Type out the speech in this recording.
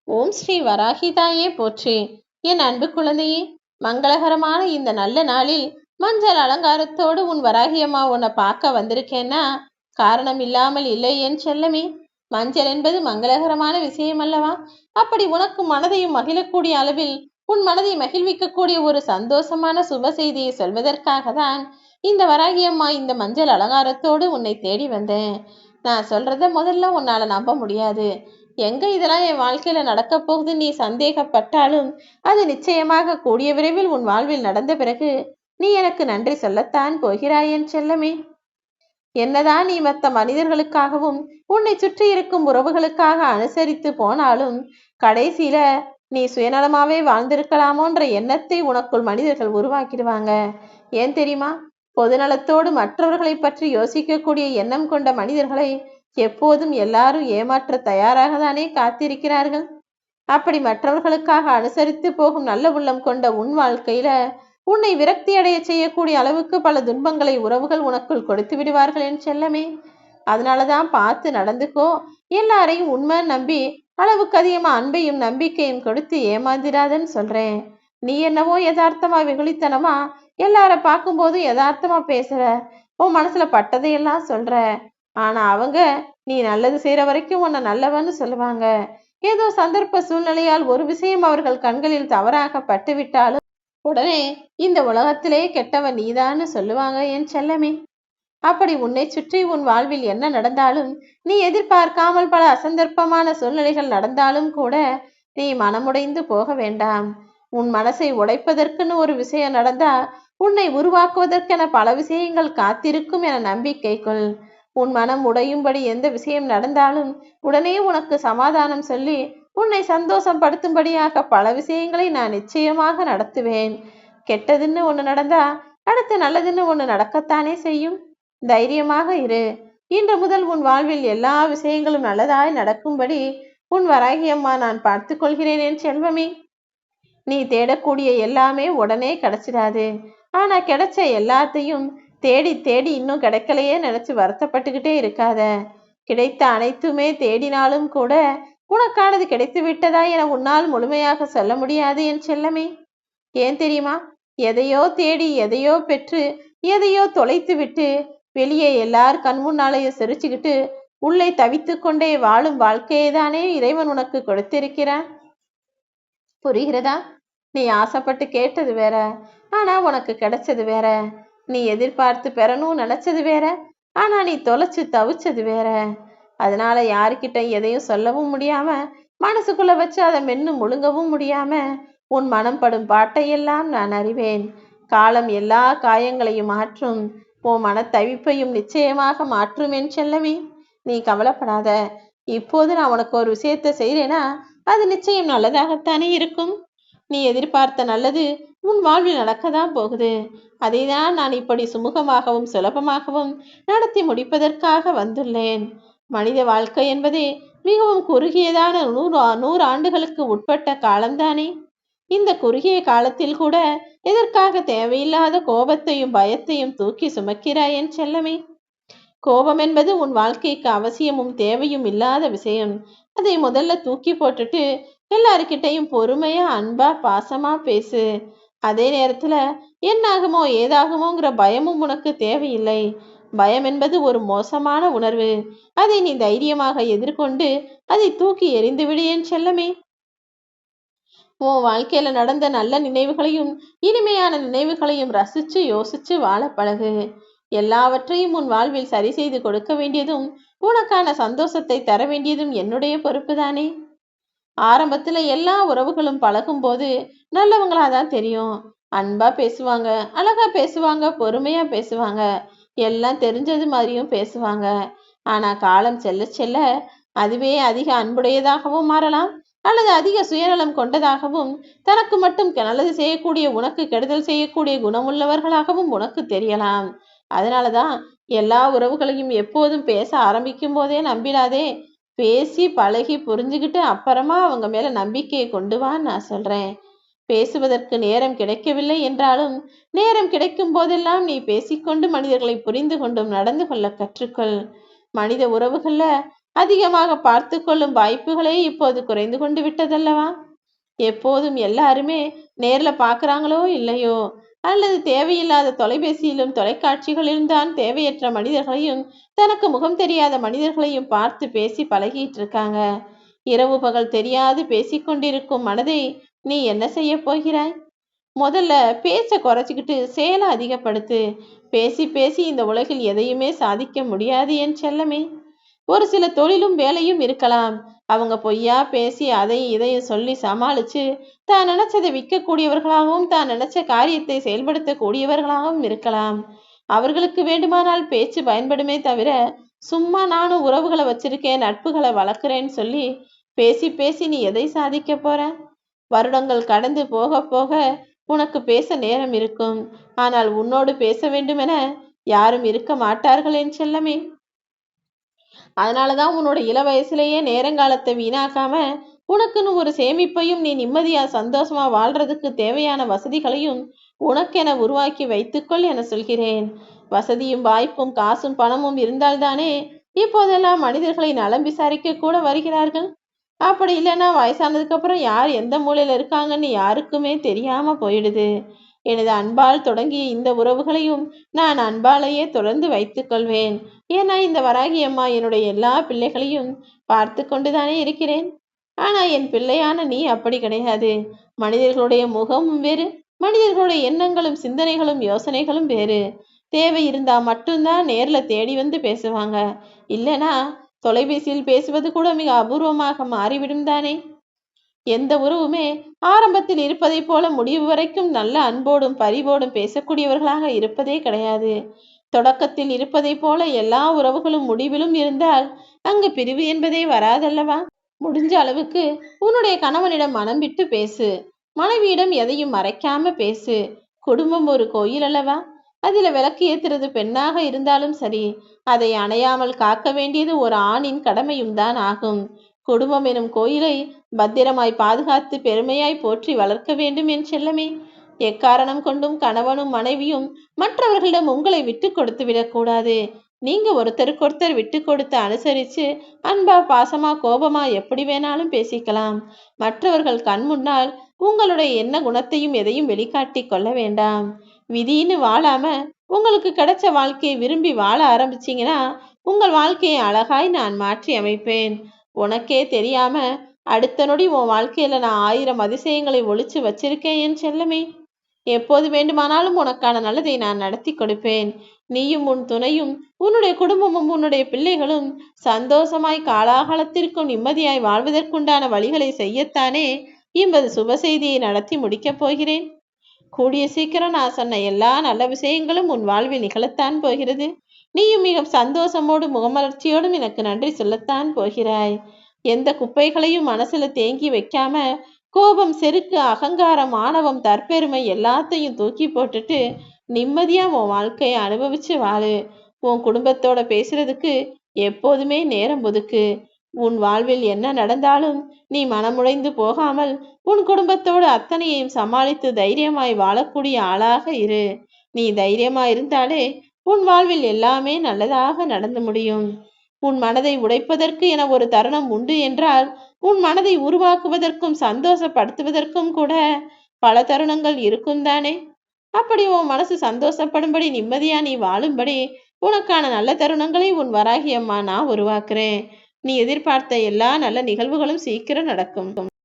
ஓம் ஸ்ரீ வராகிதாயே போற்றி. என் அன்பு குழந்தையே, மங்களகரமான இந்த நல்ல நாளில் மஞ்சள் அலங்காரத்தோடு உன் வராகியம்மா உன்னை பார்க்க வந்திருக்கேன்னா காரணம் இல்லாமல் இல்லை என் செல்லமே. மஞ்சள் என்பது மங்களகரமான விஷயம் அல்லவா? அப்படி உனக்கு மனதையும் மகிழக்கூடிய அளவில் உன் மனதை மகிழ்விக்கக்கூடிய ஒரு சந்தோஷமான சுப செய்தியை சொல்வதற்காக தான் இந்த வராகியம்மா இந்த மஞ்சள் அலங்காரத்தோடு உன்னை தேடி வந்தேன். நான் சொல்றத முதல்ல உன்னால நம்ப முடியாது. எங்க இதெல்லாம் என் வாழ்க்கையில நடக்க போகுது நீ சந்தேகப்பட்டாலும் அது நிச்சயமாக கூடிய விரைவில் உன் வாழ்வில் நடந்த பிறகு நீ எனக்கு நன்றி சொல்லத்தான் போகிறாய் என் செல்லமே. என்னதான் நீ மற்ற மனிதர்களுக்காகவும் உன்னை சுற்றி இருக்கும் உறவுகளுக்காக அனுசரித்து போனாலும் கடைசியில நீ சுயநலமாவே வாழ்ந்திருக்கலாமோன்ற எண்ணத்தை உனக்குள் மனிதர்கள் உருவாக்கிடுவாங்க. ஏன் தெரியுமா? பொதுநலத்தோடு மற்றவர்களை பற்றி யோசிக்கக்கூடிய எண்ணம் கொண்ட மனிதர்களை எப்போதும் எல்லாரும் ஏமாற்ற தயாராக தானே காத்திருக்கிறார்கள். அப்படி மற்றவர்களுக்காக அனுசரித்து போகும் நல்ல உள்ளம் கொண்ட உன் வாழ்க்கையில உன்னை விரக்தி அடைய செய்யக்கூடிய அளவுக்கு பல துன்பங்களை உறவுகள் உனக்குள் கொடுத்து விடுவார்கள் என் செல்லமே. அதனாலதான் பார்த்து நடந்துக்கோ. எல்லாரையும் உண்மை நம்பி அளவுக்கு அதிகமா அன்பையும் நம்பிக்கையும் கொடுத்து ஏமாந்திராதன்னு சொல்றேன். நீ என்னவோ யதார்த்தமா வெகுளித்தனமா எல்லார பார்க்கும்போது யதார்த்தமா பேசுற, உன் மனசுல பட்டதையெல்லாம் சொல்ற. ஆனா அவங்க நீ நல்லது செய்யற வரைக்கும் உன்னை நல்லவன்னு சொல்லுவாங்க. ஏதோ சந்தர்ப்ப சூழ்நிலையால் ஒரு விஷயம் அவர்கள் கண்களில் தவறாக பட்டுவிட்டாலும் உடனே இந்த உலகத்திலே கெட்டவன் நீதான்னு சொல்லுவாங்க என் செல்லமே. அப்படி உன்னை சுற்றி உன் வாழ்வில் என்ன நடந்தாலும் நீ எதிர்பார்க்காமல் பல அசந்தர்ப்பமான சூழ்நிலைகள் நடந்தாலும் கூட நீ மனமுடைந்து போக வேண்டாம். உன் மனசை உடைப்பதற்குன்னு ஒரு விஷயம் நடந்தா உன்னை உருவாக்குவதற்கென பல விஷயங்கள் காத்திருக்கும் என நம்பிக்கை கொள். உன் மனம் உடையும்படி எந்த விஷயம் நடந்தாலும் உடனே உனக்கு சமாதானம் சொல்லி உன்னை சந்தோஷப்படுத்தும்படியாக பல விஷயங்களை நான் நிச்சயமாக நடத்துவேன். கெட்டதுன்னு ஒண்ணு நடந்தா அடுத்து நல்லதுன்னு ஒண்ணு நடக்கத்தானே செய்யும். தைரியமாக இரு. இன்று முதல் உன் வாழ்வில் எல்லா விஷயங்களும் நல்லதாய் நடக்கும்படி உன் வராகியம்மா நான் பார்த்து கொள்கிறேன் என் செல்வமே. நீ தேடக்கூடிய எல்லாமே உடனே கிடைச்சிடாது. ஆனா கிடைச்ச எல்லாத்தையும் தேடி தேடி இன்னும் கிடைக்கலையே நினைச்சு வருத்தப்பட்டுக்கிட்டே இருக்காத. கிடைத்த அனைத்துமே தேடினாலும் கூட உனக்கானது கிடைத்து விட்டதா என உன்னால் முழுமையாக சொல்ல முடியாது என் செல்லமே. ஏன் தெரியுமா? எதையோ தேடி எதையோ பெற்று எதையோ தொலைத்து விட்டு வெளியே எல்லார் கண் முன்னாலேயே சிரிச்சுக்கிட்டு உள்ளே தவித்து கொண்டே வாழும் வாழ்க்கையை தானே இறைவன் உனக்கு கொடுத்திருக்கிறான். புரிகிறதா? நீ ஆசைப்பட்டு கேட்டது வேற, ஆனா உனக்கு கிடைச்சது வேற. நீ எதிர்பார்த்து பெறணும் நினைச்சது வேற, ஆனா நீ தொலைச்சு தவிச்சது வேற. அதனால யாருக்கிட்ட எதையும் சொல்லவும் முடியாம மனசுக்குள்ள வச்சு அதை மென்னு முழுங்கவும் முடியாம உன் மனம் படும் பாட்டையெல்லாம் நான் அறிவேன். காலம் எல்லா காயங்களையும் மாற்றும். உன் மனத்தவிப்பையும் நிச்சயமாக மாற்றும் என் செல்லமே. நீ கவலைப்படாத. இப்போது நான் உனக்கு ஒரு விஷயத்த செய்யறேனா அது நிச்சயம் நல்லதாகத்தானே இருக்கும். நீ எதிர்பார்த்த நல்லது உன் வாழ்வில் நடக்கதான் போகுது. அதை தான் நான் இப்படி சுமூகமாகவும் சுலபமாகவும் நடத்தி முடிப்பதற்காக வந்துள்ளேன். மனித வாழ்க்கை என்பதே மிகவும் குறுகியதான 100 ஆண்டுகளுக்கு உட்பட்ட காலம்தானே. இந்த குறுகிய காலத்தில் கூட எதற்காக தேவையில்லாத கோபத்தையும் பயத்தையும் தூக்கி சுமக்கிறாய் என் செல்லமே. கோபம் என்பது உன் வாழ்க்கைக்கு அவசியமும் தேவையும் இல்லாத விஷயம். அதை முதல்ல தூக்கி போட்டுட்டு எல்லாருக்கிட்டையும் பொறுமையா அன்பா பாசமா பேசு. அதே நேரத்துல என்னாகுமோ ஏதாகுமோங்கிற பயமும் உனக்கு தேவையில்லை. பயம் என்பது ஒரு மோசமான உணர்வு. அதை நீ தைரியமாக எதிர்கொண்டு அதை தூக்கி எறிந்து விடு என் செல்லமே. உன் வாழ்க்கையில நடந்த நல்ல நினைவுகளையும் இனிமையான நினைவுகளையும் ரசிச்சு யோசிச்சு வாழ பழகு. எல்லாவற்றையும் உன் வாழ்வில் சரி செய்து கொடுக்க வேண்டியதும் உனக்கான சந்தோஷத்தை தர வேண்டியதும் என்னுடைய பொறுப்பு தானே. ஆரம்பத்துல எல்லா உறவுகளும் பழகும் போது நல்லவங்களாதான் தெரியும். அன்பா பேசுவாங்க, அழகா பேசுவாங்க, பொறுமையா பேசுவாங்க, எல்லாம் தெரிஞ்சது மாதிரியும் பேசுவாங்க. ஆனா காலம் செல்ல செல்ல அதுவே அதிக அன்புடையதாகவும் மாறலாம், அல்லது அதிக சுயநலம் கொண்டதாகவும் தனக்கு மட்டும் நல்லது செய்யக்கூடிய உனக்கு கெடுதல் செய்யக்கூடிய குணமுள்ளவர்களாகவும் உனக்கு தெரியலாம். அதனாலதான் எல்லா உறவுகளையும் எப்போதும் பேச ஆரம்பிக்கும் போதே நம்பிடாதே. பேசி பழகி புரிஞ்சுக்கிட்டு அப்புறமா அவங்க மேல நம்பிக்கையை கொண்டு வான்னு நான் சொல்றேன். பேசுவதற்கு நேரம் கிடைக்கவில்லை என்றாலும் நேரம் கிடைக்கும் போதெல்லாம் நீ பேசிக்கொண்டு மனிதர்களை புரிந்து கொண்டும் நடந்து கொள்ள கற்றுக்கொள். மனித உறவுகள்ல அதிகமாக பார்த்து கொள்ளும் வாய்ப்புகளே இப்போது குறைந்து கொண்டு விட்டதல்லவா? எப்போதும் எல்லாருமே நேர்ல பார்க்கறாங்களோ இல்லையோ, அல்லது தேவையில்லாத தொலைபேசியிலும் தொலைக்காட்சிகளிலும் தான் தேவையற்ற மனிதர்களையும் தனக்கு முகம் தெரியாத மனிதர்களையும் பார்த்து பேசி பழகிட்டு இருக்காங்க. இரவு பகல் தெரியாது பேசிக்கொண்டிருக்கும் மனதை நீ என்ன செய்ய போகிறாய்? முதல்ல பேச்ச குறைச்சிக்கிட்டு செயலை அதிகப்படுத்து. பேசி பேசி இந்த உலகில் எதையுமே சாதிக்க முடியாது என் செல்லமே. ஒரு சில தொழிலும் வேலையும் இருக்கலாம். அவங்க பொய்யா பேசி அதையும் இதையும் சொல்லி சமாளிச்சு தான் நினைச்சதை விற்கக்கூடியவர்களாகவும் தான் நினைச்ச காரியத்தை செயல்படுத்தக்கூடியவர்களாகவும் இருக்கலாம். அவர்களுக்கு வேண்டுமானால் பேச்சு பயன்படுமே தவிர, சும்மா நானும் உறவுகளை வச்சிருக்கேன், நட்புகளை வளர்க்குறேன்னு சொல்லி பேசி பேசி நீ எதை சாதிக்க போற? வருடங்கள் கடந்து போக போக உனக்கு பேச நேரம் இருக்கும். ஆனால் உன்னோடு பேச வேண்டுமென யாரும் இருக்க மாட்டார்கள் என் செல்லமே. அதனாலதான் உன்னோட இள வயசுலேயே நேரங்காலத்தை வீணாக்காம உனக்குன்னு ஒரு சேமிப்பையும் நீ நிம்மதியா சந்தோஷமா வாழ்றதுக்கு தேவையான வசதிகளையும் உனக்கென உருவாக்கி வைத்துக்கொள் என சொல்கிறேன். வசதியும் வாய்ப்பும் காசும் பணமும் இருந்தால்தானே இப்போதெல்லாம் மனிதர்களை நலம் விசாரிக்க கூட வருகிறார்கள். அப்படி இல்லைன்னா வயசானதுக்கு அப்புறம் யார் எந்த மூலையில இருக்காங்கன்னு யாருக்குமே தெரியாம போயிடுது. எனது அன்பால் தொடங்கிய இந்த உறவுகளையும் நான் அன்பாலேயே தொடர்ந்து வைத்துக் கொள்வேன். ஏன்னா இந்த வராகி அம்மா என்னுடைய எல்லா பிள்ளைகளையும் பார்த்து கொண்டுதானே இருக்கிறேன். ஆனா என் பிள்ளையான நீ அப்படி கிடையாது. மனிதர்களுடைய முகமும் வேறு, மனிதர்களுடைய எண்ணங்களும் சிந்தனைகளும் யோசனைகளும் வேறு. தேவை இருந்தா மட்டும்தான் நேர்ல தேடி வந்து பேசுவாங்க. இல்லைனா தொலைபேசியில் பேசுவது கூட மிக அபூர்வமாக மாறிவிடும் தானே. எந்த உறவுமே ஆரம்பத்தில் இருப்பதை போல முடிவு வரைக்கும் நல்ல அன்போடும் பரிவோடும் பேசக்கூடியவர்களாக இருப்பதே கிடையாது. தொடக்கத்தில் இருப்பதை போல எல்லா உறவுகளும் முடிவிலும் இருந்தால் அங்கு பிரிவு என்பதே வராதல்லவா? முடிஞ்ச அளவுக்கு உன்னுடைய கணவனிடம் மனம் விட்டு பேசு. மனைவியிடம் எதையும் மறைக்காம பேசு. குடும்பம் ஒரு கோயில் அல்லவா? அதில விளக்கு ஏத்துறது பெண்ணாக இருந்தாலும் சரி, அதை அணையாமல் காக்க வேண்டியது ஒரு ஆணின் கடமையும் தான் ஆகும். குடும்பம் எனும் கோயிலை பத்திரமாய் பாதுகாத்து பெருமையாய் போற்றி வளர்க்க வேண்டும் என் செல்லமே. எக்காரணம் கொண்டும் கணவனும் மனைவியும் மற்றவர்களிடம் உங்களை விட்டு கொடுத்து விடக்கூடாது. நீங்க ஒருத்தருக்கொருத்தர் விட்டு கொடுத்து அனுசரிச்சு அன்பா பாசமா கோபமா எப்படி வேணாலும் பேசிக்கலாம். மற்றவர்கள் கண் முன்னால் உங்களுடைய என்ன குணத்தையும் எதையும் வெளிக்காட்டி கொள்ள வேண்டாம். விதின்னு வாழாம உங்களுக்கு கிடைச்ச வாழ்க்கையை விரும்பி வாழ ஆரம்பிச்சீங்கன்னா உங்கள் வாழ்க்கையை அழகாய் நான் மாற்றி அமைப்பேன். உனக்கே தெரியாம அடுத்த நொடி உன் வாழ்க்கையில நான் 1000 அதிசயங்களை ஒளிச்சு வச்சிருக்கேன் என் செல்லமே. எப்போது வேண்டுமானாலும் உனக்கான நல்லதை நான் நடத்தி கொடுப்பேன். நீயும் உன் துணையும் உன்னுடைய குடும்பமும் உன்னுடைய பிள்ளைகளும் சந்தோஷமாய் காலாகாலத்திற்கும் நிம்மதியாய் வாழ்வதற்குண்டான வழிகளை செய்யத்தானே என்பது சுப செய்தியை நடத்தி முடிக்கப் போகிறேன். கூடிய சீக்கிரம் நான் சொன்ன எல்லா நல்ல விஷயங்களும் உன் வாழ்வில் நிகழத்தான் போகிறது. நீயும் மிக சந்தோஷமோடும் முகமலர்ச்சியோடும் எனக்கு நன்றி சொல்லத்தான் போகிறாய். எந்த குப்பைகளையும் மனசுல தேங்கி வைக்காம கோபம், செருக்கு, அகங்காரம், ஆணவம், தற்பெருமை எல்லாத்தையும் தூக்கி போட்டுட்டு நிம்மதியா உன் வாழ்க்கையை அனுபவிச்சு வாழு. உன் குடும்பத்தோட பேசுறதுக்கு எப்போதுமே நேரம் ஒதுக்கு. உன் வாழ்வில் என்ன நடந்தாலும் நீ மனமுடைந்து போகாமல் உன் குடும்பத்தோடு அத்தனையையும் சமாளித்து தைரியமாய் வாழக்கூடிய ஆளாக இரு. நீ தைரியமா இருந்தாலே உன் வாழ்வில் எல்லாமே நல்லதாக நடந்து முடியும். உன் மனதை உடைப்பதற்கு என ஒரு தருணம் உண்டு என்றால் உன் மனதை உருவாக்குவதற்கும் சந்தோஷப்படுத்துவதற்கும் கூட பல தருணங்கள் இருக்கும் தானே. அப்படி உன் மனசு சந்தோஷப்படும்படி நிம்மதியா நீ வாழும்படி உனக்கான நல்ல தருணங்களை உன் வராகி அம்மா நான் உருவாக்குறேன். நீ எதிர்பார்த்த எல்லா நல்ல நிகழ்வுகளும் சீக்கிரம் நடக்கும்.